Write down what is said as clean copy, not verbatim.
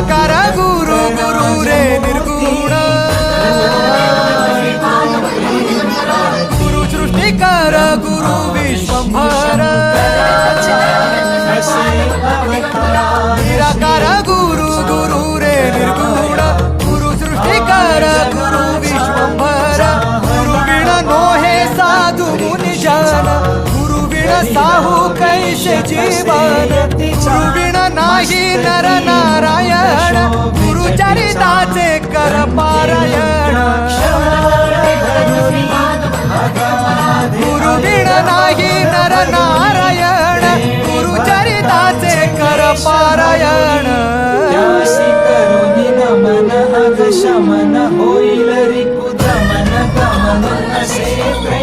निराकार गुरु गुरु रे निर्गुण गुरु सृष्टिकर गुरु विश्वंभर निराकार गुरु गुरु रे निर्गुण गुरु सृष्टिकर गुरु विश्वंभर गुरु बिन नोहे साधु मुनि जन गुरु बिन साहू कैसे जीवन गुरु बिन नाही नर नारायण गुरु चरिताचे कर पारायण गुरु बिन नाही नर नारायण गुरु चरिताचे कर पारायण नमन अग शमन होईल रिपुदमन गमन असे